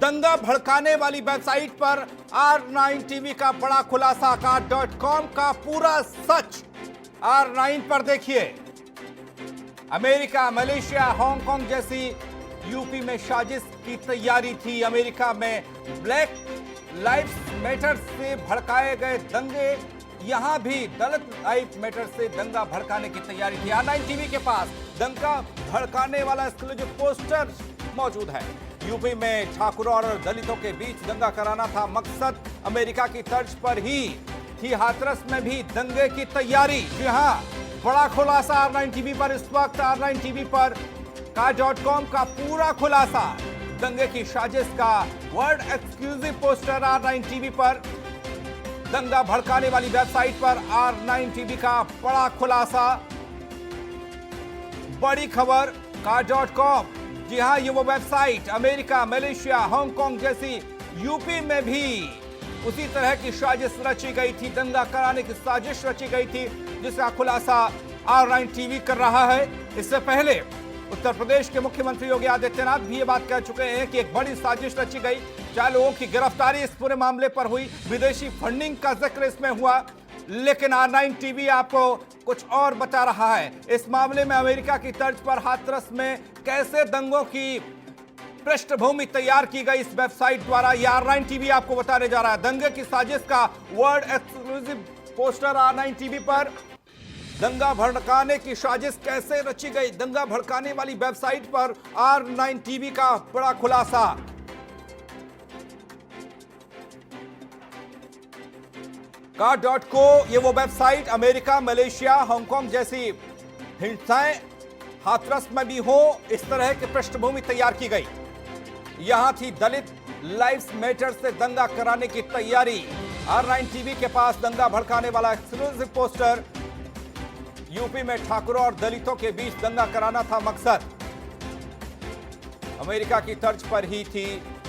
दंगा भड़काने वाली वेबसाइट पर R9 टीवी का बड़ा खुलासा का .com का पूरा सच R9 पर देखिए। अमेरिका, मलेशिया, हांगकांग जैसी यूपी में साजिश की तैयारी थी। अमेरिका में ब्लैक लाइव्स मैटर से भड़काए गए दंगे, यहां भी दलित लाइफ मैटर से दंगा भड़काने की तैयारी थी। R9 टीवी के पास दंगा भड़काने वाला एक्सक्लूसिव पोस्टर मौजूद है। यूपी में ठाकुरों और दलितों के बीच दंगा कराना था मकसद। अमेरिका की तर्ज पर ही थी हाथरस में भी दंगे की तैयारी। जी हां, बड़ा खुलासा R9 टीवी पर इस वक्त। R9 टीवी पर .com का पूरा खुलासा, दंगे की साजिश का world exclusive poster R9 TV पर। दंगा भड़काने वाली वेबसाइट पर R9 टीवी का बड़ा खुलासा। बड़ी खबर .com, जी हां, ये वो वेबसाइट अमेरिका, मलेशिया, हांगकांग जैसी यूपी में भी उसी तरह की साजिश रची गई थी, दंगा कराने की साजिश रची गई थी, जिसका खुलासा R9 टीवी कर रहा है। इससे पहले उत्तर प्रदेश के मुख्यमंत्री योगी आदित्यनाथ भी ये बात कह चुके हैं कि एक बड़ी साजिश रची गई। 4 लोगों की गिरफ्तारी इस पूरे मामले पर हुई, विदेशी फंडिंग का जिक्र इसमें हुआ, लेकिन R9 टीवी आपको कुछ और बता रहा है। इस मामले में अमेरिका की तर्ज पर हाथरस में कैसे दंगों की पृष्ठभूमि तैयार की गई इस वेबसाइट द्वारा, यह R9 टीवी आपको बताने जा रहा है। दंगे की साजिश का world exclusive poster R9 TV पर। दंगा भड़काने की साजिश कैसे रची गई, दंगा भड़काने वाली वेबसाइट पर R9 टीवी का बड़ा खुलासा। .co ये वो वेबसाइट अमेरिका, मलेशिया, हांगकांग जैसी हिंसाएं हाथरस में भी हो, इस तरह की पृष्ठभूमि तैयार की गई। यहां थी दलित लाइव्स मैटर से दंगा कराने की तैयारी। R9 टीवी के पास दंगा भड़काने वाला एक्सक्लूसिव पोस्टर। यूपी में ठाकुरों और दलितों के बीच दंगा कराना था मकसद। अमेरिका की तर्ज पर ही थी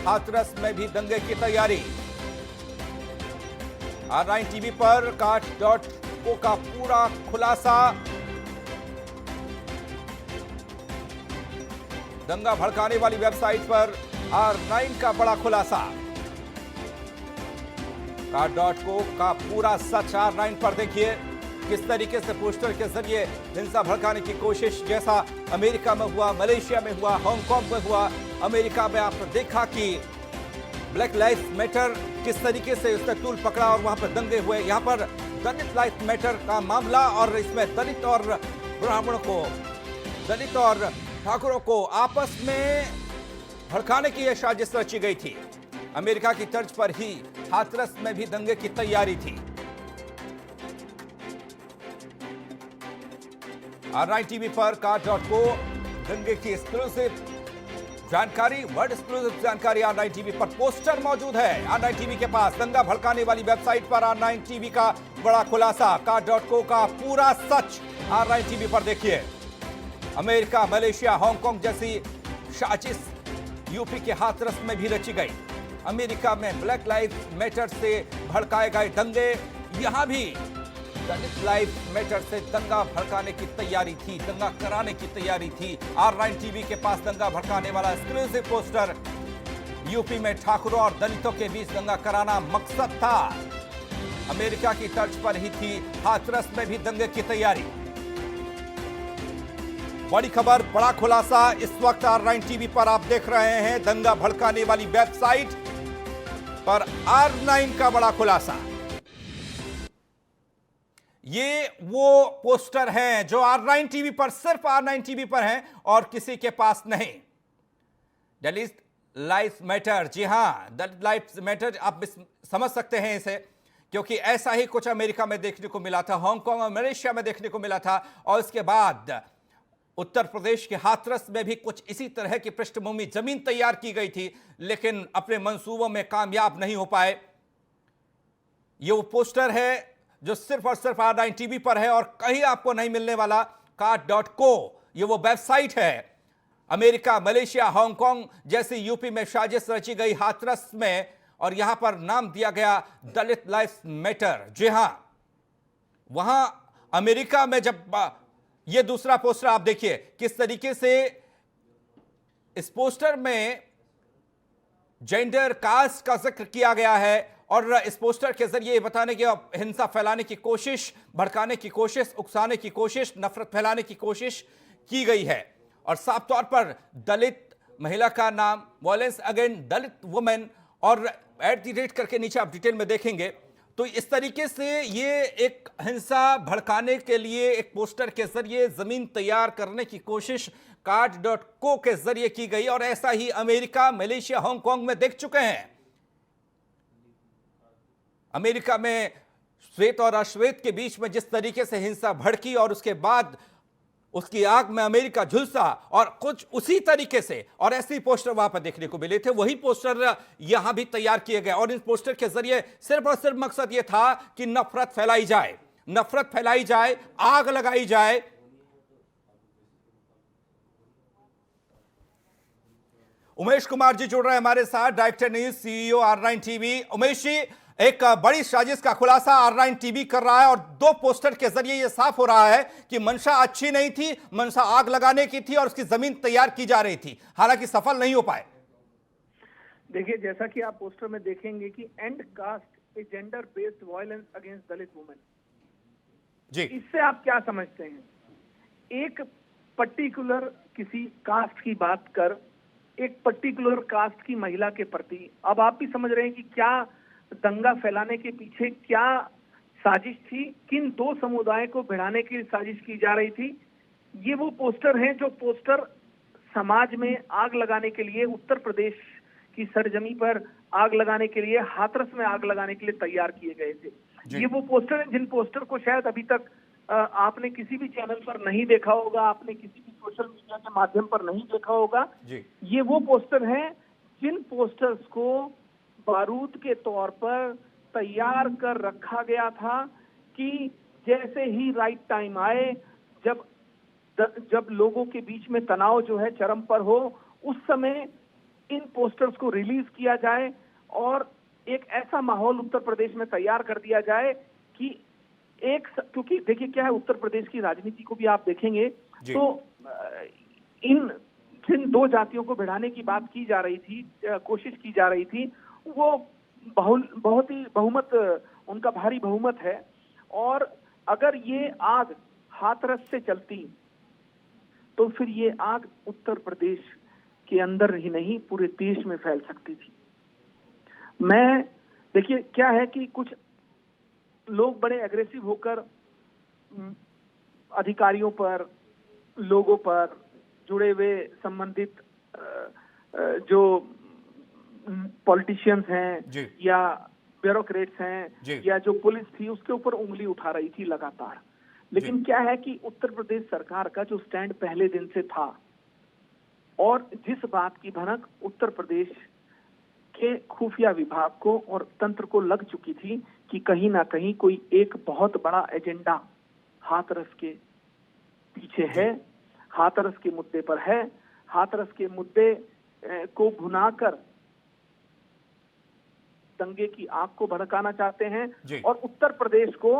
हाथरस में भी दंगे की तैयारी। R9 टीवी पर .co का पूरा खुलासा, दंगा भड़काने वाली वेबसाइट पर R9 का बड़ा खुलासा। .co का पूरा सच R9 पर देखिए, किस तरीके से पोस्टर के जरिए हिंसा भड़काने की कोशिश, जैसा अमेरिका में हुआ, मलेशिया में हुआ, हांगकांग में हुआ। अमेरिका में आपने देखा कि ब्लैक लाइफ मैटर किस तरीके से उसने तूल पकड़ा और वहां पर दंगे हुए। यहां पर दलित लाइफ मैटर का मामला, और इसमें दलित और ब्राह्मणों को, दलित और ठाकुरों को आपस में भड़काने की यह साजिश रची गई थी। अमेरिका की तर्ज पर ही हाथरस में भी दंगे की तैयारी थी। R9 टीवी पर .co दंगे की एक्सक्लूसिव जानकारी, वर्ल्ड एक्सक्लूसिव जानकारी R9 टीवी पर पोस्टर मौजूद है। R9 टीवी के पास दंगा भड़काने वाली वेबसाइट पर R9 टीवी का बड़ा खुलासा। .co का पूरा सच R9 टीवी पर देखिए। अमेरिका, मलेशिया, हांगकांग जैसी साजिश यूपी के हाथरस में भी रची गई। अमेरिका में ब्लैक लाइफ मैटर से भड़काए गए दंगे, यहां भी दलित लाइफ मैटर से दंगा भड़काने की तैयारी थी, दंगा कराने की तैयारी थी। R9 टीवी के पास दंगा भड़काने वाला एक्सक्लूसिव पोस्टर। यूपी में ठाकुरों और दलितों के बीच दंगा कराना मकसद था। अमेरिका की तर्ज पर ही थी हाथरस में भी दंगे की तैयारी। बड़ी खबर, बड़ा खुलासा इस वक्त R9 टीवी पर आप देख रहे हैं। दंगा भड़काने वाली वेबसाइट पर R9 का बड़ा खुलासा। ये वो पोस्टर हैं जो R9 टीवी पर, सिर्फ R9 टीवी पर हैं और किसी के पास नहीं। दलित लाइफ मैटर, जी हां, दलित लाइफ मैटर, आप समझ सकते हैं इसे, क्योंकि ऐसा ही कुछ अमेरिका में देखने को मिला था, हांगकांग और मलेशिया में देखने को मिला था, और इसके बाद उत्तर प्रदेश के हाथरस में भी कुछ इसी तरह की पृष्ठभूमि, जमीन तैयार की गई थी, लेकिन अपने मंसूबों में कामयाब नहीं हो पाए। ये वो पोस्टर है जो सिर्फ और सिर्फ R9 टीवी पर है और कहीं आपको नहीं मिलने वाला। .co ये वो वेबसाइट है। अमेरिका, मलेशिया, हांगकांग जैसी यूपी में साजिश रची गई हाथरस में, और यहां पर नाम दिया गया दलित लाइफ मैटर। जी हां, वहां अमेरिका में जब ये दूसरा पोस्टर आप देखिए किस तरीके से इस पोस्टर में जेंडर कास्ट का जिक्र किया गया है और इस पोस्टर के जरिए ये बताने की, हिंसा फैलाने की कोशिश, भड़काने की कोशिश, उकसाने की कोशिश, नफरत फैलाने की कोशिश की गई है। और साफ तौर पर दलित महिला का नाम, वायलेंस अगेंस्ट दलित वुमेन, और @ करके नीचे आप डिटेल में देखेंगे तो इस तरीके से ये एक हिंसा भड़काने के लिए एक पोस्टर के जरिए जमीन तैयार करने की कोशिश कार्ड.co के जरिए की गई। और ऐसा ही अमेरिका, मलेशिया, हांगकांग में देख चुके हैं। अमेरिका में श्वेत और अश्वेत के बीच में जिस तरीके से हिंसा भड़की और उसके बाद उसकी आग में अमेरिका झुलसा, और कुछ उसी तरीके से और ऐसे ही पोस्टर वहां पर देखने को मिले थे, वही पोस्टर यहां भी तैयार किए गए। और इन पोस्टर के जरिए सिर्फ और सिर्फ मकसद यह था कि नफरत फैलाई जाए, नफरत फैलाई जाए, आग लगाई जाए। उमेश कुमार जी जुड़ रहे हैं हमारे साथ, director news, CEO R9 TV. Umesh ji, एक बड़ी साजिश का खुलासा R9 टीवी कर रहा है और दो पोस्टर के जरिए यह साफ हो रहा है कि मंशा अच्छी नहीं थी, मंशा आग लगाने की थी और उसकी जमीन तैयार की जा रही थी, हालांकि सफल नहीं हो पाए। देखिए, जैसा कि आप पोस्टर में देखेंगे कि and caste a gender based violence against Dalit women जी, इससे आप क्या समझते हैं? एक पर्टिकुलर किसी कास्ट की बात कर, एक पर्टिकुलर कास्ट की महिला के प्रति, अब आप भी समझ रहे हैं कि क्या दंगा फैलाने के पीछे क्या साजिश थी, किन दो समुदाय को भिड़ाने की साजिश की जा रही थी। ये वो पोस्टर हैं जो पोस्टर समाज में आग लगाने के लिए, उत्तर प्रदेश की सरजमी पर आग लगाने के लिए, हाथरस में आग लगाने के लिए तैयार किए गए थे। ये वो पोस्टर हैं जिन पोस्टर को शायद अभी तक आपने किसी भी चैनल पर नहीं देखा होगा, आपने किसी भी सोशल मीडिया के माध्यम पर नहीं देखा होगा। ये वो पोस्टर हैं जिन पोस्टर्स को बारूद के तौर पर तैयार कर रखा गया था कि जैसे ही राइट टाइम आए, जब लोगों के बीच में तनाव जो है चरम पर हो, उस समय इन पोस्टर्स को रिलीज किया जाए और एक ऐसा माहौल उत्तर प्रदेश में तैयार कर दिया जाए कि क्योंकि देखिए क्या है, उत्तर प्रदेश की राजनीति को भी आप देखेंगे तो इन जिन दो जातियों को भिड़ाने की बात की जा रही थी, कोशिश की जा रही थी, वो बहुत ही बहुमत, उनका भारी बहुमत है। और अगर ये आग हाथरस से चलती तो फिर ये आग उत्तर प्रदेश के अंदर ही नहीं पूरे देश में फैल सकती थी। देखिए क्या है कि कुछ लोग बड़े एग्रेसिव होकर अधिकारियों पर, लोगों पर, जुड़े हुए संबंधित जो पॉलिटिशियंस हैं या ब्यूरोक्रेट्स हैं या जो पुलिस थी उसके ऊपर उंगली उठा रही थी लगातार। लेकिन क्या है कि उत्तर प्रदेश सरकार का जो स्टैंड पहले दिन से था और जिस बात की भनक उत्तर प्रदेश के खुफिया विभाग को और तंत्र को लग चुकी थी कि कहीं ना कहीं कोई एक बहुत बड़ा एजेंडा हाथरस के पीछे है, हाथरस के मुद्दे पर है, हाथरस के मुद्दे को भुनाकर दंगे की आग को भड़काना चाहते हैं और उत्तर प्रदेश को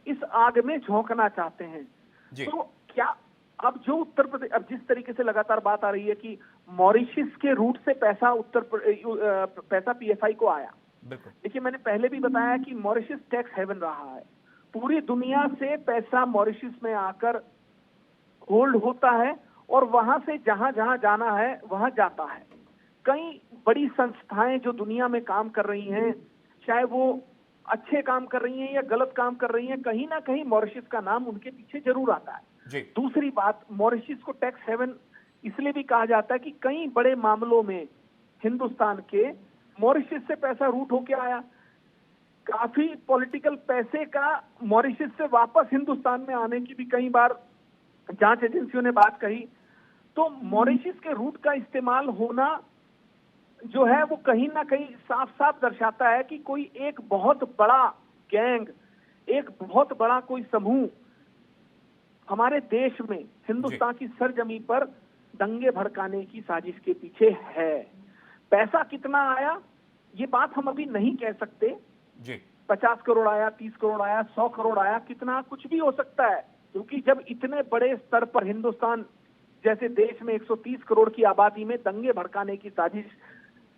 इस आग में झोंकना चाहते हैं। तो क्या अब जो उत्तर प्रदेश, अब जिस तरीके से लगातार बात आ रही है कि मॉरिशस के रूट से पैसा PFI को आया, देखिए मैंने पहले भी बताया कि मॉरिशस टैक्स हेवन रहा है। पूरी दुनिया से पैसा मॉरिशस में आकर होल्ड होता है और वहां से जहां जहां जाना है वहां जाता है। कई बड़ी संस्थाएं जो दुनिया में काम कर रही हैं, चाहे वो अच्छे काम कर रही हैं या गलत काम कर रही हैं, कहीं ना कहीं मॉरिशस का नाम उनके पीछे जरूर आता है। दूसरी बात, मॉरिशस को टैक्स हेवन इसलिए भी कहा जाता है कि कई बड़े मामलों में हिंदुस्तान के मॉरिशस से पैसा रूट होके आया। काफी पॉलिटिकल पैसे का मॉरिशस से वापस हिंदुस्तान में आने की भी कई बार जांच एजेंसियों ने बात कही। तो मॉरिशस के रूट का इस्तेमाल होना जो है वो कहीं ना कहीं साफ साफ दर्शाता है कि कोई एक बहुत बड़ा गैंग, एक बहुत बड़ा कोई समूह हमारे देश में, हिंदुस्तान की सरजमी पर दंगे भड़काने की साजिश के पीछे है। पैसा कितना आया ये बात हम अभी नहीं कह सकते। 50 करोड़ आया, 30 करोड़ आया, 100 करोड़ आया, कितना कुछ भी हो सकता है, क्योंकि जब इतने बड़े स्तर पर हिंदुस्तान जैसे देश में 130 करोड़ की आबादी में दंगे भड़काने की साजिश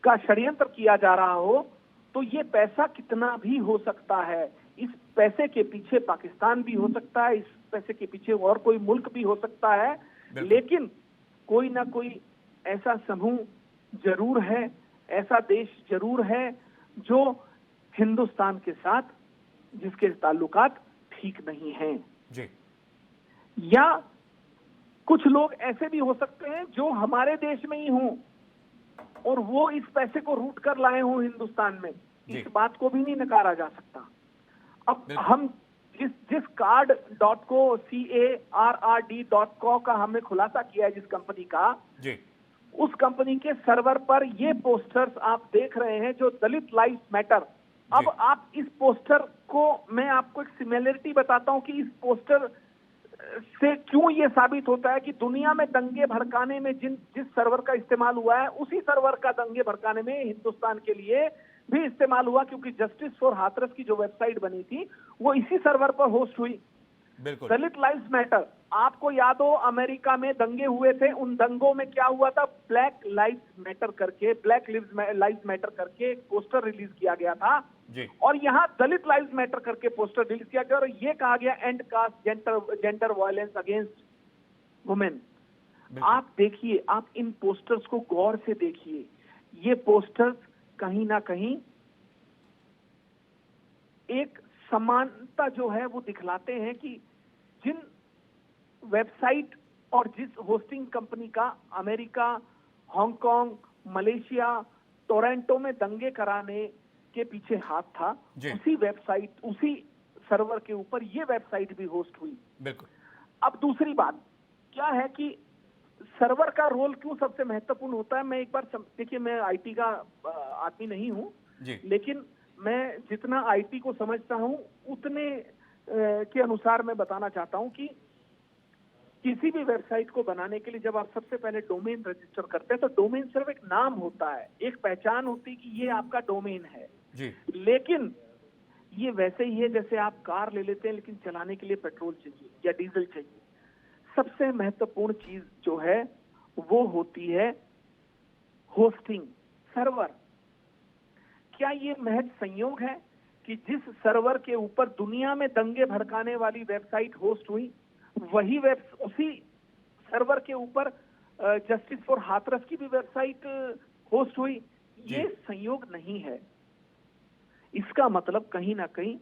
का षड्यंत्र किया जा रहा हो, तो ये पैसा कितना भी हो सकता है। इस पैसे के पीछे पाकिस्तान भी हो सकता है, इस पैसे के पीछे और कोई मुल्क भी हो सकता है, लेकिन कोई ना कोई ऐसा समूह जरूर है, ऐसा देश जरूर है जो हिंदुस्तान के साथ जिसके ताल्लुकात ठीक नहीं हैं जी। या कुछ लोग ऐसे भी हो सकते हैं जो हमारे देश में ही हों और वो इस पैसे को रूट कर लाए हों हिंदुस्तान में। इस बात को भी नहीं नकारा जा सकता। अब हम जिस card.co CARRD.co का हमने खुलासा किया है जिस कंपनी का जी, उस कंपनी के सर्वर पर ये पोस्टर्स आप देख रहे हैं जो दलित लाइफ मैटर। अब आप इस पोस्टर को, मैं आपको एक सिमिलरिटी बताता हूं कि इस पोस्टर से क्यों ये साबित होता है कि दुनिया में दंगे भड़काने में जिस सर्वर का इस्तेमाल हुआ है उसी सर्वर का दंगे भड़काने में हिंदुस्तान के लिए भी इस्तेमाल हुआ, क्योंकि जस्टिस फॉर हाथरस की जो वेबसाइट बनी थी वो इसी सर्वर पर होस्ट हुई। बिल्कुल। दलित लाइव्स मैटर, आपको याद हो अमेरिका में दंगे हुए थे, उन दंगों में क्या हुआ था, ब्लैक लाइव्स मैटर करके, ब्लैक लाइव्स मैटर करके एक पोस्टर रिलीज किया गया था जी। और यहाँ दलित लाइव्स मैटर करके पोस्टर रिलीज किया गया और ये कहा गया and caste gender violence against women. आप देखिए, आप इन पोस्टर्स को गौर से देखिए, ये पोस्टर्स कहीं ना कहीं एक समानता जो है वो दिखलाते हैं कि जिन वेबसाइट और जिस होस्टिंग कंपनी का अमेरिका, हांगकांग, मलेशिया, टोरंटो में दंगे कराने के पीछे हाथ था, उसी वेबसाइट, उसी सर्वर के ऊपर ये वेबसाइट भी होस्ट हुई। बिल्कुल। अब दूसरी बात क्या है कि सर्वर का रोल क्यों सबसे महत्वपूर्ण होता है। मैं एक बार देखिए, मैं आईटी का आदमी नहीं हूं, लेकिन मैं जितना आईटी को समझता हूं उतने के अनुसार मैं बताना चाहता हूं कि किसी भी वेबसाइट को बनाने के लिए जब आप सबसे पहले डोमेन रजिस्टर करते हैं तो डोमेन सिर्फ एक नाम होता है, एक पहचान होती है कि ये आपका डोमेन है जी। लेकिन ये वैसे ही है जैसे आप कार ले लेते हैं लेकिन चलाने के लिए पेट्रोल चाहिए या डीजल चाहिए। सबसे महत्वपूर्ण चीज जो है वो होती है होस्टिंग, सर्वर। क्या ये महज संयोग है कि जिस सर्वर के ऊपर दुनिया में दंगे भड़काने वाली वेबसाइट होस्ट हुई वही उसी सर्वर के ऊपर जस्टिस फॉर हाथरस की भी वेबसाइट होस्ट हुई? ये संयोग नहीं है। इसका मतलब कहीं ना कहीं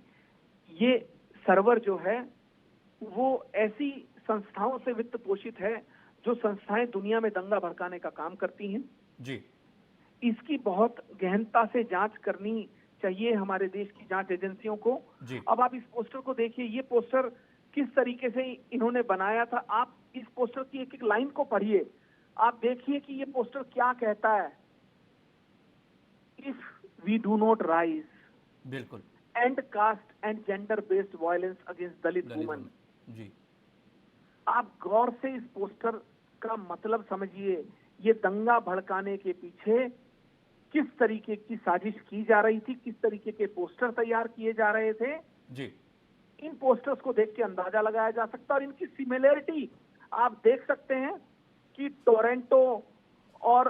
ये सर्वर जो है वो ऐसी संस्थाओं से वित्त पोषित है जो संस्थाएं दुनिया में दंगा भड़काने का काम करती हैं जी। इसकी बहुत गहनता से जांच करनी चाहिए हमारे देश की जांच एजेंसियों को। अब आप इस पोस्टर को देखिए, ये पोस्टर किस तरीके से इन्होंने बनाया था। आप इस पोस्टर की एक एक लाइन को पढ़िए, आप देखिए कि ये पोस्टर क्या कहता है। If we do not rise, बिल्कुल, and caste and gender based violence against Dalit women. जी। आप गौर से इस पोस्टर का मतलब समझिए। ये दंगा भड़काने के पीछे किस तरीके की साजिश की जा रही थी, किस तरीके के पोस्टर तैयार किए जा रहे थे जी। इन पोस्टर्स को देख के अंदाजा लगाया जा सकता है। और इनकी सिमिलरिटी आप देख सकते हैं कि टोरंटो और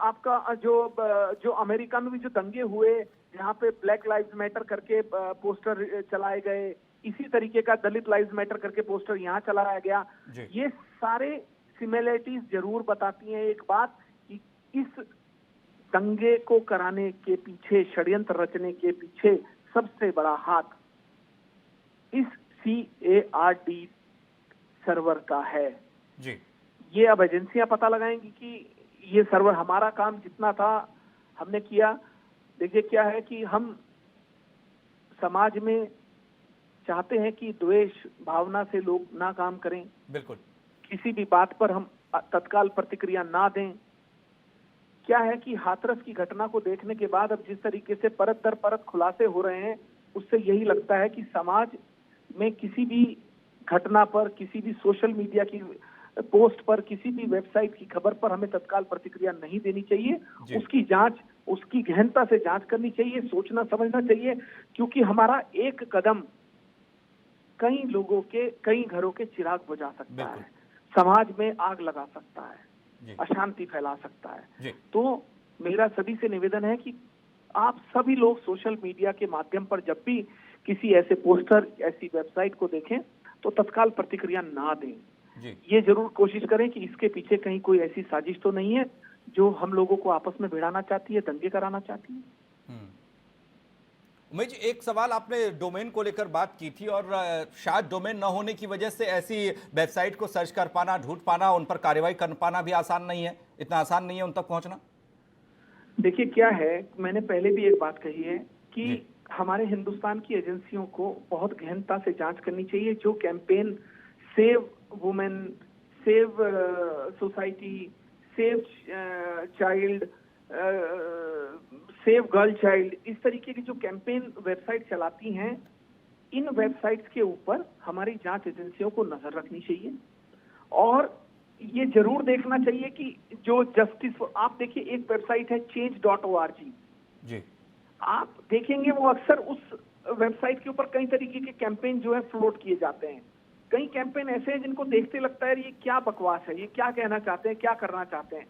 आपका जो अमेरिका में भी जो दंगे हुए जहां पे ब्लैक लाइव्स मैटर करके पोस्टर चलाए गए, इसी तरीके का दलित लाइव्स मैटर करके पोस्टर यहाँ चलाया गया। ये सारे सिमिलरिटीज जरूर बताती हैं एक बात कि इस दंगे को कराने के पीछे, षड्यंत्र रचने के पीछे सबसे बड़ा हाथ इस CARD सर्वर का है जी। ये अब एजेंसियां पता लगाएंगी कि ये सर्वर, हमारा काम जितना था हमने किया। देखिए क्या है कि हम समाज में चाहते हैं कि द्वेष भावना से लोग ना काम करें, बिल्कुल, किसी भी बात पर हम तत्काल प्रतिक्रिया ना दें। क्या है कि हाथरस की घटना को देखने के बाद अब जिस तरीके से परत दर परत खुलासे हो रहे हैं उससे यही लगता है कि समाज में किसी भी घटना पर, किसी भी सोशल मीडिया की पोस्ट पर, किसी भी वेबसाइट की खबर पर हमें तत्काल प्रतिक्रिया नहीं देनी चाहिए। उसकी जांच, उसकी गहनता से जांच करनी चाहिए, सोचना समझना चाहिए, क्योंकि हमारा एक कदम कई लोगों के, कई घरों के चिराग बुझा सकता है, समाज में आग लगा सकता है, अशांति फैला सकता है। तो मेरा सभी से निवेदन है कि आप सभी लोग सोशल मीडिया के माध्यम पर जब भी किसी ऐसे पोस्टर, ऐसी वेबसाइट को देखें तो तत्काल प्रतिक्रिया ना दें। जी। ये जरूर कोशिश करें कि इसके पीछे कहीं कोई ऐसी साजिश तो नहीं है जो हम लोगों को आपस में भिड़ाना चाहती है, दंगे कराना चाहती है। उमेश, एक सवाल, आपने डोमेन को लेकर बात की थी और शायद डोमेन न होने की वजह से ऐसी वेबसाइट को सर्च कर पाना, ढूंढ पाना, उन पर कार्रवाई कर पाना भी आसान नहीं है, इतना आसान नहीं है उन तक पहुंचना। देखिए क्या है, मैंने पहले भी एक बात कही है कि जी। हमारे हिंदुस्तान की एजेंसियों को बहुत गहनता से जांच करनी चाहिए। जो campaign save women, save society, save child, save girl child, इस तरीके की जो कैंपेन वेबसाइट चलाती हैं, इन वेबसाइट्स के ऊपर हमारी जांच एजेंसियों को नजर रखनी चाहिए और ये जरूर देखना चाहिए कि जो जस्टिस, आप देखिए एक वेबसाइट है change.org, जी। आप देखेंगे वो अक्सर उस वेबसाइट के ऊपर कई तरीके के कैंपेन जो है फ्लोट किए जाते हैं। कई कैंपेन ऐसे हैं जिनको देखते लगता है ये क्या बकवास है, ये क्या कहना चाहते हैं, क्या करना चाहते हैं।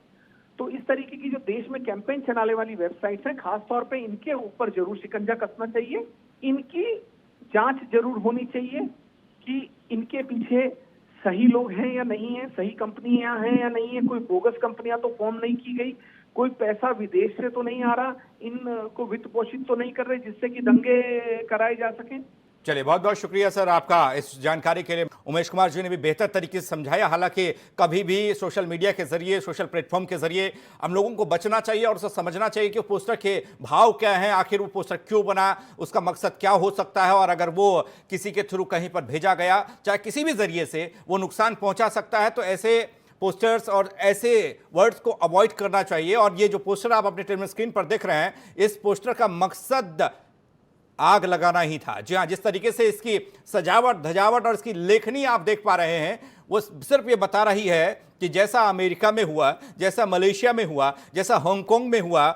तो इस तरीके की जो देश में कैंपेन चलाने वाली वेबसाइट्स हैं, खासतौर पे इनके ऊपर जरूर शिकंजा कसना चाहिए। इनकी जांच जरूर होनी चाहिए कि इनके पीछे सही लोग हैं या नहीं है, सही कंपनियां हैं या नहीं है, कोई बोगस कंपनियां तो फॉर्म नहीं की गई, कोई पैसा विदेश से तो नहीं आ रहा, इनको वित्त पोषित तो नहीं कर रहे जिससे कि दंगे कराए जा सकें। चलिए, बहुत बहुत शुक्रिया सर आपका इस जानकारी के लिए। उमेश कुमार जी ने भी बेहतर तरीके से समझाया। हालांकि कभी भी सोशल मीडिया के जरिए, सोशल प्लेटफॉर्म के जरिए हम लोगों को बचना चाहिए और उसे समझना चाहिए कि पोस्टर के भाव क्या हैं, आखिर वो पोस्टर क्यों बना, उसका मकसद क्या हो सकता है, और अगर वो किसी के थ्रू कहीं पर भेजा गया, चाहे किसी भी जरिए से वो नुकसान पहुंचा सकता है, तो ऐसे पोस्टर्स और ऐसे वर्ड्स को अवॉइड करना चाहिए। और ये जो पोस्टर आप अपने टेलीविजन स्क्रीन पर देख रहे हैं, इस पोस्टर का मकसद आग लगाना ही था। जी हाँ, जिस तरीके से इसकी सजावट, धजावट और इसकी लेखनी आप देख पा रहे हैं, वो सिर्फ ये बता रही है कि जैसा अमेरिका में हुआ, जैसा मलेशिया में हुआ, जैसा हांगकांग में हुआ,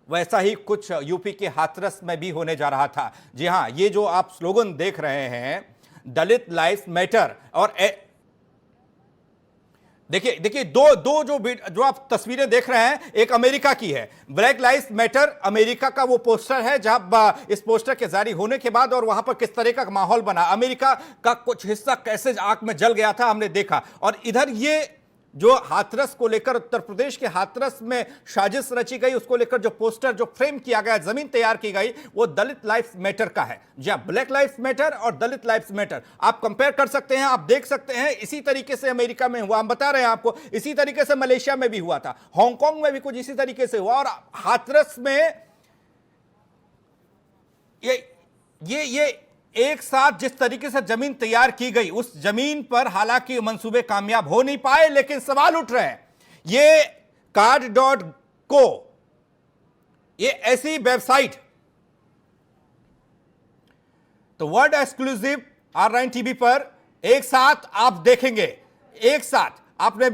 वैसा ही कुछ यूपी के हाथरस में भी होने जा रहा था। जी हाँ, ये जो आप स्लोगन देख रहे हैं, दलित लाइफ मैटर, और देखिए दो जो आप तस्वीरें देख रहे हैं, एक अमेरिका की है, ब्लैक लाइव्स मैटर अमेरिका का वो पोस्टर है, जब इस पोस्टर के जारी होने के बाद और वहां पर किस तरह का माहौल बना, अमेरिका का कुछ हिस्सा कैसे आग में जल गया था, हमने देखा। और इधर ये जो हाथरस को लेकर, उत्तर प्रदेश के हाथरस में साजिश रची गई, उसको लेकर जो पोस्टर, जो फ्रेम किया गया, जमीन तैयार की गई, वो दलित लाइफ्स मैटर का है। जी हां, ब्लैक लाइफ्स मैटर और दलित लाइफ्स मैटर आप कंपेयर कर सकते हैं, आप देख सकते हैं। इसी तरीके से अमेरिका में हुआ, हम बता रहे हैं आपको, इसी तरीके से मलेशिया में भी हुआ था, हांगकांग में भी कुछ इसी तरीके से हुआ, और हाथरस में ये एक साथ जिस तरीके से जमीन तैयार की गई, उस जमीन पर हालांकि मंसूबे कामयाब हो नहीं पाए, लेकिन सवाल उठ रहे हैं। ये card.co, ये ऐसी वेबसाइट, तो वर्ल्ड एक्सक्लूसिव R9 टीवी पर एक साथ आप देखेंगे, एक साथ आपने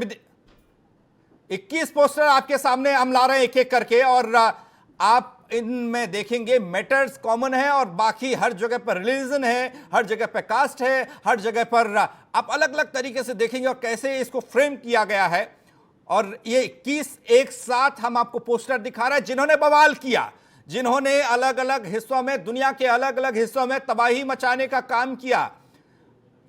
21 पोस्टर आपके सामने हम ला रहे हैं एक एक करके, और आप इनमें देखेंगे मैटर्स कॉमन है और बाकी हर जगह पर रिलीजन है, हर जगह पर कास्ट है, हर जगह पर आप अलग अलग तरीके से देखेंगे और कैसे इसको फ्रेम किया गया है। और ये 21 एक साथ हम आपको पोस्टर दिखा रहे हैं, जिन्होंने बवाल किया, जिन्होंने अलग अलग हिस्सों में, दुनिया के अलग अलग हिस्सों में तबाही मचाने का काम किया।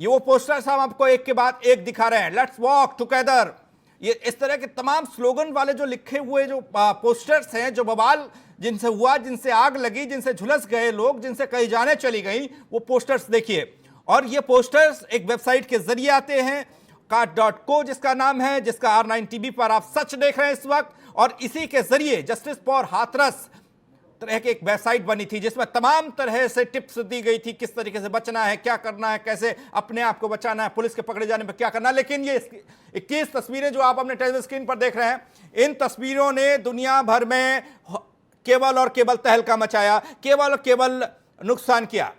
ये वो पोस्टर्स हम आपको एक के बाद एक दिखा रहे हैं। लेट्स वॉक टुगेदर, ये इस तरह के तमाम स्लोगन वाले जो लिखे हुए जो पोस्टर्स हैं, जो बवाल जिनसे हुआ, जिनसे आग लगी, जिनसे झुलस गए लोग, जिनसे कई जाने चली गई, वो पोस्टर्स देखिए। और ये पोस्टर्स एक वेबसाइट के जरिए आते हैं, card.co जिसका नाम है, जिसका R9 टीवी पर आप सच देख रहे हैं इस वक्त। और इसी के जरिए जस्टिस फॉर हाथरस तरह की एक वेबसाइट बनी थी, जिसमें तमाम तरह से टिप्स दी गई थी, किस तरीके से बचना है, क्या करना है, कैसे अपने आप को बचाना है, पुलिस के पकड़े जाने पर क्या करना है। लेकिन ये 21 तस्वीरें जो आप अपने टेलीविजन स्क्रीन पर देख रहे हैं, इन तस्वीरों ने दुनिया भर में केवल और केवल तहलका मचाया, केवल और केवल नुकसान किया।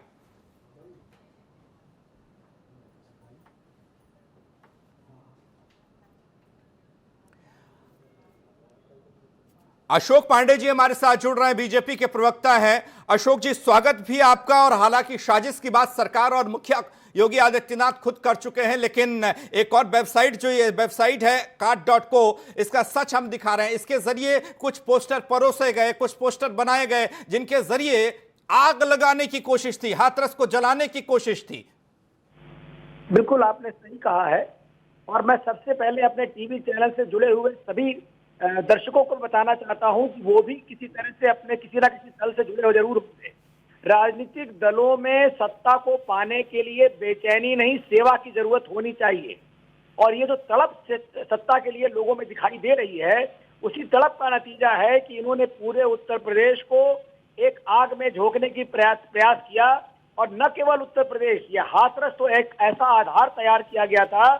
अशोक पांडे जी हमारे साथ जुड़ रहे हैं, बीजेपी के प्रवक्ता हैं। अशोक जी, स्वागत भी आपका। और हालांकि साजिश की बात सरकार और मुखिया योगी आदित्यनाथ खुद कर चुके हैं, लेकिन एक और वेबसाइट, जो ये वेबसाइट है काट.को, इसका सच हम दिखा रहे हैं। इसके जरिए कुछ पोस्टर परोसे गए, कुछ पोस्टर बनाए गए जिनके जरिए आग लगाने की कोशिश थी, हाथरस को जलाने की कोशिश थी। बिल्कुल आपने सही कहा है। और मैं सबसे पहले अपने टीवी चैनल से जुड़े हुए सभी दर्शकों को बताना चाहता हूं कि वो भी किसी तरह से अपने किसी ना किसी दल से जुड़े हो जरूर होंगे। राजनीतिक दलों में सत्ता को पाने के लिए बेचैनी नहीं, सेवा की जरूरत होनी चाहिए। और ये जो तड़प सत्ता के लिए लोगों में दिखाई दे रही है, उसी तड़प का नतीजा है कि इन्होंने पूरे उत्तर प्रदेश को एक आग में झोंकने की प्रयास किया। और न केवल उत्तर प्रदेश, ये हाथरस तो एक ऐसा आधार तैयार किया गया था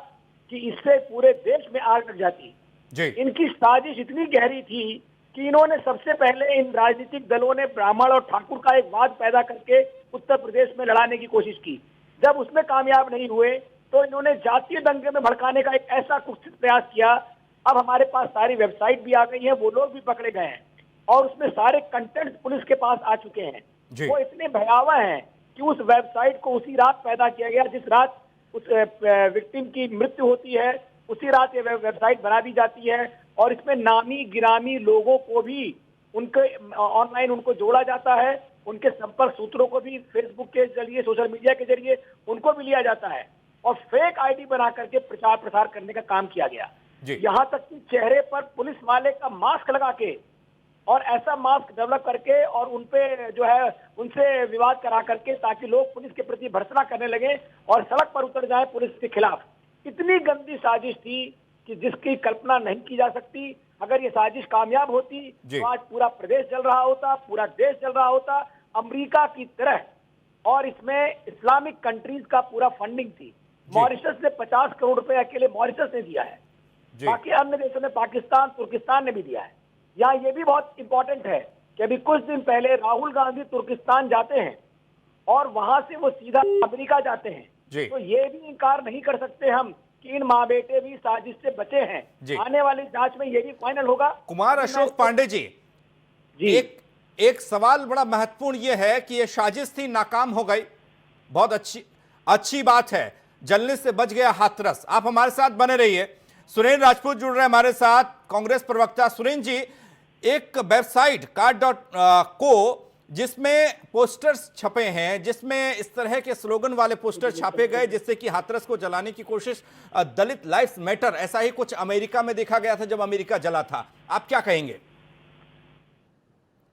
कि इससे पूरे देश में आग लग जाती। जी। इनकी साजिश इतनी गहरी थी कि इन्होंने सबसे पहले इन राजनीतिक दलों ने ब्राह्मण और ठाकुर का एक वाद पैदा करके उत्तर प्रदेश में लड़ाने की कोशिश की। जब उसमें कामयाब नहीं हुए तो इन्होंने जातीय दंगे में भड़काने का एक ऐसा कुत्सित प्रयास किया। अब हमारे पास सारी वेबसाइट भी आ गई है, वो लोग भी पकड़े गए हैं और उसमें सारे कंटेंट पुलिस के पास आ चुके हैं। वो इतने भयावह हैं कि उस वेबसाइट को उसी रात पैदा किया गया जिस रात उस विक्टिम की मृत्यु होती है, उसी रात ये वेबसाइट बना दी जाती है। और इसमें नामी गिरामी लोगों को भी उनके ऑनलाइन उनको जोड़ा जाता है, उनके संपर्क सूत्रों को भी फेसबुक के जरिए, सोशल मीडिया के जरिए उनको भी लिया जाता है और फेक आईडी बना करके प्रचार प्रसार करने का काम किया गया। यहाँ तक कि चेहरे पर पुलिस वाले का मास्क लगा के और ऐसा मास्क डेवलप करके और उनपे जो है उनसे विवाद करा करके, ताकि लोग पुलिस के प्रति भर्त्सना करने लगे और सड़क पर उतर जाए पुलिस के खिलाफ। इतनी गंदी साजिश थी कि जिसकी कल्पना नहीं की जा सकती। अगर ये साजिश कामयाब होती तो आज पूरा प्रदेश जल रहा होता, पूरा देश जल रहा होता, अमेरिका की तरह। और इसमें इस्लामिक कंट्रीज का पूरा फंडिंग थी। मॉरिशस ने 50 करोड़ रुपए अकेले मॉरिशस ने दिया है, बाकी अन्य देशों ने, पाकिस्तान, तुर्किस्तान ने भी दिया है। यहाँ ये भी बहुत इंपॉर्टेंट है कि अभी कुछ दिन पहले राहुल गांधी तुर्किस्तान जाते हैं और वहां से वो सीधा अमेरिका जाते हैं। तो ये भी इनकार नहीं कर सकते हम कि इन माँ बेटे भी साजिश से बचे हैं। आने वाली जांच में ये भी फाइनल होगा। कुमार अशोक पांडे जी, एक सवाल बड़ा महत्वपूर्ण ये है कि ये साजिश थी, नाकाम हो गई, बहुत अच्छी बात है, जलने से बच गया हाथरस। आप हमारे साथ बने रहिए। सुरेंद्र राजपूत जुड़ रहे हैं हमारे साथ, कांग्रेस प्रवक्ता। सुरेंद्र जी, एक वेबसाइट काट.को जिसमें पोस्टर्स छपे हैं, जिसमें इस तरह के स्लोगन वाले पोस्टर छापे गए जिससे कि हाथरस को जलाने की कोशिश, दलित लाइफ्स मैटर, ऐसा ही कुछ अमेरिका में देखा गया था जब अमेरिका जला था। आप क्या कहेंगे?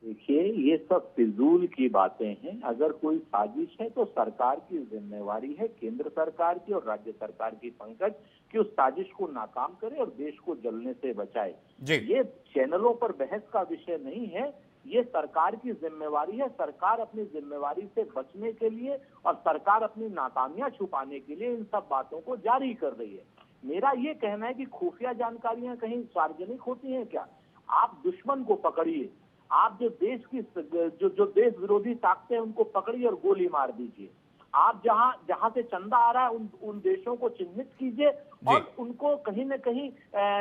देखिए, ये सब फिजूल की बातें हैं। अगर कोई साजिश है तो सरकार की जिम्मेवारी है, केंद्र सरकार की और राज्य सरकार की, पंकज, कि उस साजिश को नाकाम करे और देश को जलने से बचाए। ये चैनलों पर बहस का विषय नहीं है, ये सरकार की जिम्मेवारी है। सरकार अपनी जिम्मेवारी से बचने के लिए और सरकार अपनी नाकामियां छुपाने के लिए इन सब बातों को जारी कर रही है। मेरा ये कहना है कि खुफिया जानकारियां कहीं सार्वजनिक होती हैं क्या? आप दुश्मन को पकड़िए, आप जो देश की जो देश विरोधी ताकतें हैं उनको पकड़िए और गोली मार दीजिए। आप जहां से चंदा आ रहा है उन देशों को चिन्हित कीजिए और उनको कहीं न कहीं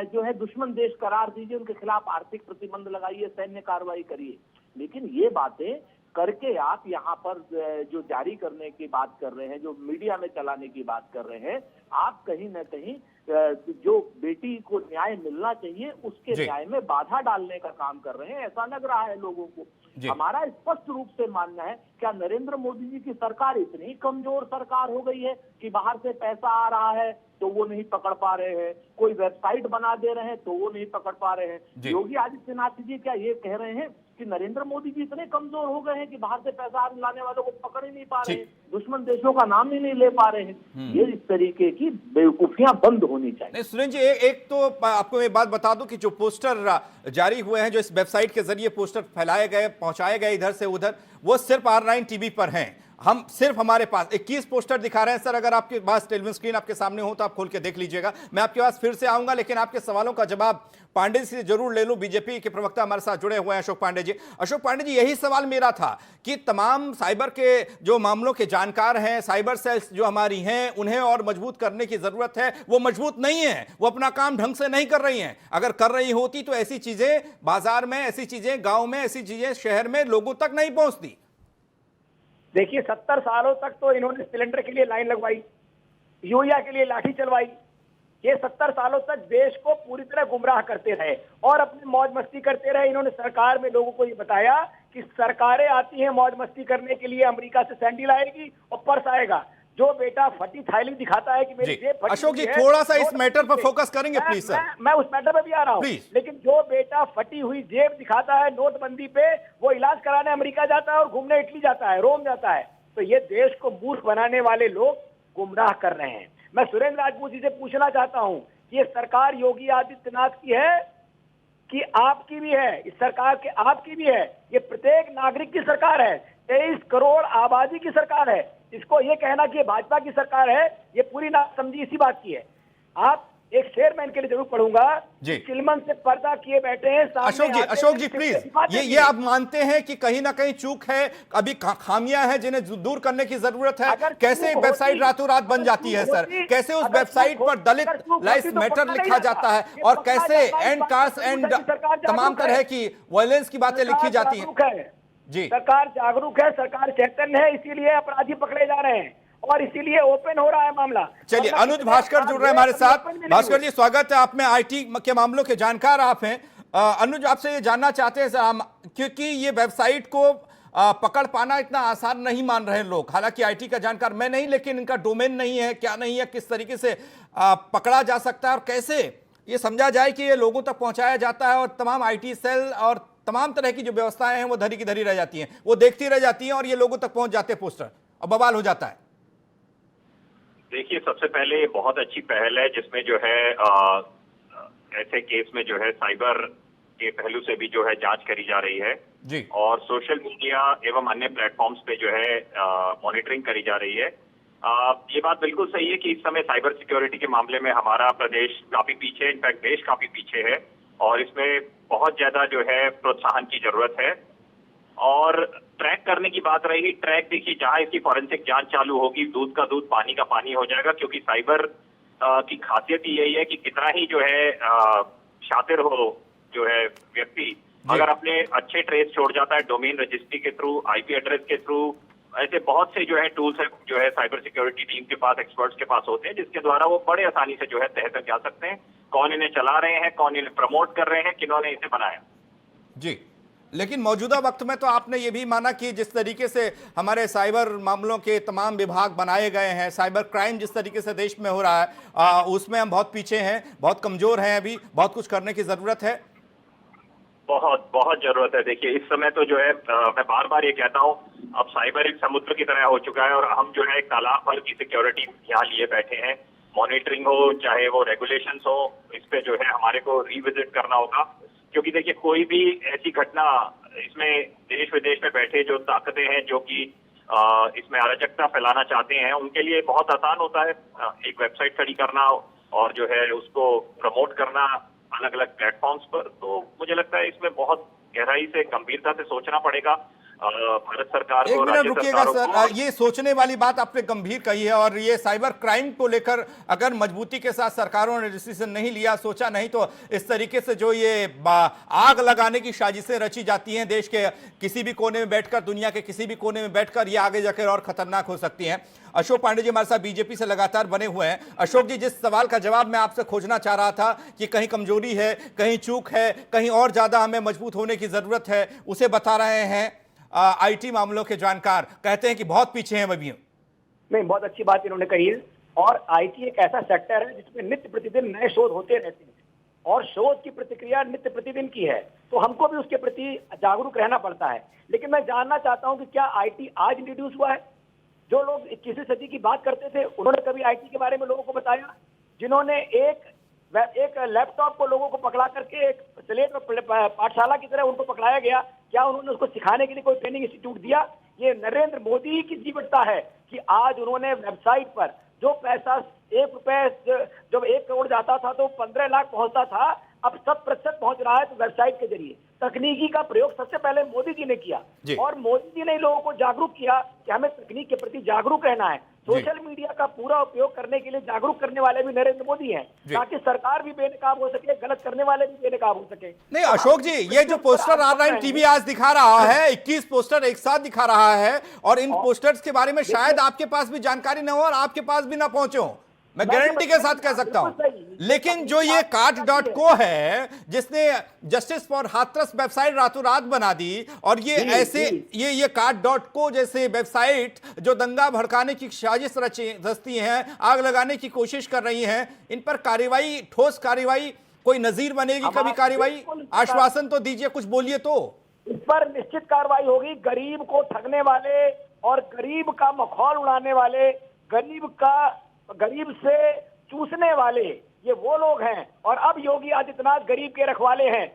जो है दुश्मन देश करार दीजिए, उनके खिलाफ आर्थिक प्रतिबंध लगाइए, सैन्य कार्रवाई करिए। लेकिन ये बातें करके आप यहाँ पर जो जारी करने की बात कर रहे हैं, जो मीडिया में चलाने की बात कर रहे हैं, आप कहीं न कहीं जो बेटी को न्याय मिलना चाहिए उसके न्याय में बाधा डालने का काम कर रहे हैं, ऐसा लग रहा है लोगों को। हमारा स्पष्ट रूप से मानना है, क्या नरेंद्र मोदी जी की सरकार इतनी कमजोर सरकार हो गई है कि बाहर से पैसा आ रहा है तो वो नहीं पकड़ पा रहे हैं, कोई वेबसाइट बना दे रहे हैं तो वो नहीं पकड़ पा रहे हैं? योगी आदित्यनाथ जी क्या ये कह रहे हैं कि नरेंद्र मोदी जी इतने कमजोर हो गए हैं कि बाहर से पैसा लाने वालों को पकड़ ही नहीं पा रहे हैं, दुश्मन देशों का नाम ही नहीं ले पा रहे हैं? ये इस तरीके की बेवकूफियां बंद होनी चाहिए। नहीं सुरेंद्र जी, एक तो आपको मैं बात बता दूं कि जो पोस्टर जारी हुए हैं, जो इस वेबसाइट के जरिए पोस्टर फैलाए गए, पहुंचाए गए इधर से उधर, वो सिर्फ R9 टीवी पर हैं। हम सिर्फ हमारे पास 21 पोस्टर दिखा रहे हैं सर। अगर आपके पास टेलीविजन स्क्रीन आपके सामने हो तो आप खोल के देख लीजिएगा। मैं आपके पास फिर से आऊंगा, लेकिन आपके सवालों का जवाब पांडे जी से जरूर ले लूं। बीजेपी के प्रवक्ता हमारे साथ जुड़े हुए हैं अशोक पांडे जी। अशोक पांडे जी, यही सवाल मेरा था कि तमाम साइबर के जो मामलों के जानकार हैं, साइबर सेल्स जो हमारी हैं, उन्हें और मजबूत करने की जरूरत है। वो मजबूत नहीं है, वो अपना काम ढंग से नहीं कर रही हैं। अगर कर रही होती तो ऐसी चीजें बाजार में, ऐसी चीजें गांव में, ऐसी चीजें शहर में लोगों तक नहीं पहुंचती। देखिए 70 सालों तक तो इन्होंने सिलेंडर के लिए लाइन लगवाई, यूरिया के लिए लाठी चलवाई। ये 70 सालों तक देश को पूरी तरह गुमराह करते रहे और अपनी मौज मस्ती करते रहे। इन्होंने सरकार में लोगों को ये बताया कि सरकारें आती हैं मौज मस्ती करने के लिए, अमेरिका से सैंडल आएगी और पर्स आएगा। जो बेटा फटी थैली दिखाता है कि मेरी जेब फटी अशोक जी, है, थोड़ा सा इस मैटर पर फोकस करेंगे प्लीज सर। मैं उस मैटर पे भी आ रहा हूँ, लेकिन जो बेटा फटी हुई जेब दिखाता है नोटबंदी पे, वो इलाज कराने अमेरिका जाता है और घूमने इटली जाता है, रोम जाता है। तो ये देश को मूर्ख बनाने वाले लोग गुमराह कर रहे हैं। मैं सुरेंद्र राजपूत जी से पूछना चाहता हूं कि ये सरकार योगी आदित्यनाथ की है कि आपकी भी है? इस सरकार के आपकी भी है? ये प्रत्येक नागरिक की सरकार है, 23 करोड़ आबादी की सरकार है। इसको ये कहना कि ये भाजपा की सरकार है, ये पूरी नासमझी इसी बात की है। आप एक शेर मैं इनके लिए जरूर पढ़ूंगा, चिलमन से पर्दा किए बैठे हैं अशोक जी प्लीज, ये आप मानते हैं कि कहीं ना कहीं चूक है, अभी खामियां हैं जिन्हें दूर करने की जरूरत है? कैसे वेबसाइट रातों रात बन जाती है सर? कैसे उस वेबसाइट पर दलित लाइव्स मैटर लिखा जाता है और कैसे एंड कास्ट एंड तमाम तरह की वायलेंस की बातें लिखी जाती हैं? जी, सरकार जागरूक है, सरकार चैतन्य है, इसीलिए अपराधी पकड़े जा रहे हैं और इसीलिए ओपन हो रहा है मामला। चलिए, अनुज भास्कर जुड़ रहे हैं हमारे साथ। भास्कर जी, स्वागत है। आप में आईटी के मामलों के जानकार आप हैं। अनुज, आपसे ये जानना चाहते हैं सर, क्योंकि ये वेबसाइट को पकड़ पाना इतना आसान नहीं मान रहे लोग। हालांकि आईटी का जानकार मैं नहीं, लेकिन इनका डोमेन नहीं है, क्या नहीं है, किस तरीके से पकड़ा जा सकता है और कैसे ये समझा जाए कि ये लोगों तक पहुंचाया जाता है और तमाम आईटी सेल और तमाम तरह की जो व्यवस्थाएं हैं वो धरी की धरी रह जाती हैं, वो देखती रह जाती हैं और ये लोगों तक पहुंच जाते हैं पोस्टर और बवाल हो जाता है। देखिए, सबसे पहले बहुत अच्छी पहल है जिसमें जो है ऐसे केस में जो है साइबर के पहलू से भी जो है जांच करी जा रही है जी, और सोशल मीडिया एवं अन्य प्लेटफॉर्म्स पे जो है मॉनिटरिंग करी जा रही है। ये बात बिल्कुल सही है कि इस समय साइबर सिक्योरिटी के मामले में हमारा प्रदेश काफी पीछे है, इनफैक्ट देश काफी पीछे है और इसमें बहुत ज्यादा जो है प्रोत्साहन की जरूरत है। और ट्रैक करने की बात रही, ट्रैक देखिए जहां इसकी फॉरेंसिक जांच चालू होगी, दूध का दूध पानी का पानी हो जाएगा, क्योंकि साइबर की खासियत यही है कि कितना ही जो है शातिर हो जो है व्यक्ति, अगर अपने अच्छे ट्रेस छोड़ जाता है डोमेन रजिस्ट्री के थ्रू, आईपी एड्रेस के थ्रू, ऐसे बहुत से जो है टूल्स है जो है साइबर सिक्योरिटी टीम के पास, एक्सपर्ट्स के पास होते हैं, जिसके द्वारा वो बड़े आसानी से जो है तह तक जा सकते हैं कौन इन्हें चला रहे हैं, कौन इन्हें प्रमोट कर रहे हैं, किन्होंने इसे बनाया। जी, लेकिन मौजूदा वक्त में तो आपने ये भी माना कि जिस तरीके से हमारे साइबर मामलों के तमाम विभाग बनाए गए हैं, साइबर क्राइम जिस तरीके से देश में हो रहा है, उसमें हम बहुत पीछे हैं, बहुत कमजोर हैं, अभी बहुत कुछ करने की जरूरत है। बहुत बहुत जरूरत है। देखिए, इस समय तो जो है मैं बार बार ये कहता हूँ, अब साइबर एक समुद्र की तरह हो चुका है और हम जो है एक तालाब भर की सिक्योरिटी यहाँ लिए बैठे हैं। मॉनिटरिंग हो चाहे वो रेगुलेशंस हो, इस पे जो है हमारे को रिविजिट करना होगा, क्योंकि देखिए कोई भी ऐसी घटना इसमें देश विदेश में बैठे जो ताकतें हैं जो कि इसमें अराजकता फैलाना चाहते हैं, उनके लिए बहुत आसान होता है एक वेबसाइट खड़ी करना और जो है उसको प्रमोट करना अलग अलग प्लेटफॉर्म्स पर। तो मुझे लगता है इसमें बहुत गहराई से, गंभीरता से सोचना पड़ेगा भारत सरकार को, एक मिनट रुकिएगा सर, ये सोचने वाली बात आपने गंभीर कही है और ये साइबर क्राइम को लेकर अगर मजबूती के साथ सरकारों ने डिसीजन नहीं लिया, सोचा नहीं, तो इस तरीके से जो ये आग लगाने की साजिशें रची जाती हैं देश के किसी भी कोने में बैठकर, दुनिया के किसी भी कोने में बैठकर, ये आगे जाकर और खतरनाक हो सकती हैं। अशोक पांडे जी हमारे साथ बीजेपी से लगातार बने हुए हैं। अशोक जी, जिस सवाल का जवाब मैं आपसे खोजना चाह रहा था कि कहीं कमजोरी है, कहीं चूक है, कहीं और ज्यादा हमें मजबूत होने की जरूरत है, उसे बता रहे हैं आईटी मामलों के जानकार। कहते हैं कि बहुत पीछे हैं अभी। नहीं, बहुत अच्छी बात इन्होंने कही है और आईटी एक ऐसा सेक्टर है जिसमें नित्य प्रतिदिन नए शोध होते रहते हैं और शोध की प्रतिक्रिया नित्य प्रतिदिन की है, तो हमको भी उसके प्रति जागरूक रहना पड़ता है। लेकिन मैं जानना चाहता हूं कि क्या आईटी आज इंट्रोड्यूस हुआ है? जो लोग 21वीं सदी की बात करते थे, उन्होंने कभी आईटी के बारे में लोगों को बताया? जिन्होंने एक लैपटॉप को लोगों को पकड़ा करके एक स्लेट में पाठशाला की तरह उनको पकड़ाया गया, क्या उन्होंने उसको सिखाने के लिए कोई ट्रेनिंग इंस्टीट्यूट दिया? ये नरेंद्र मोदी ही की जीवटता है कि आज उन्होंने वेबसाइट पर जो पैसा 1 रुपए जब 1 करोड़ जाता था तो 15 लाख पहुंचता था, अब 100% पहुंच रहा है। तो वेबसाइट के जरिए तकनीकी का प्रयोग सबसे पहले मोदी जी ने किया और मोदी जी ने लोगों को जागरूक किया कि हमें तकनीक के प्रति जागरूक रहना है। सोशल मीडिया का पूरा उपयोग करने के लिए जागरूक करने वाले भी नरेंद्र मोदी हैं, ताकि सरकार भी बेनकाब हो सके, गलत करने वाले भी बेनकाब हो सके। नहीं अशोक जी, ये जो पोस्टर R9 टीवी आज दिखा रहा है, 21 पोस्टर एक साथ दिखा रहा है, और इन पोस्टर्स के बारे में शायद आपके पास भी जानकारी न हो और आपके पास भी ना पहुंचे हो, मैं गारंटी के साथ कह सकता हूं। लेकिन जो ये काट.को है, जिसने जस्टिस फॉर हाथरस वेबसाइट रातों रात बना दी, और ये ऐसे ये काट.को जैसे वेबसाइट जो दंगा भड़काने की साजिश रचती हैं, आग लगाने की कोशिश कर रही हैं, इन पर कार्रवाई, ठोस कार्रवाई, कोई नजीर बनेगी कभी कार्रवाई? आश्वासन तो दीजिए, कुछ बोलिए तो। इस पर निश्चित कार्रवाई होगी। गरीब को ठगने वाले और गरीब का मखौल उड़ाने वाले, गरीब से चूसने वाले, ये वो लोग हैं। और अब योगी आदित्यनाथ गरीब के रखवाले हैं।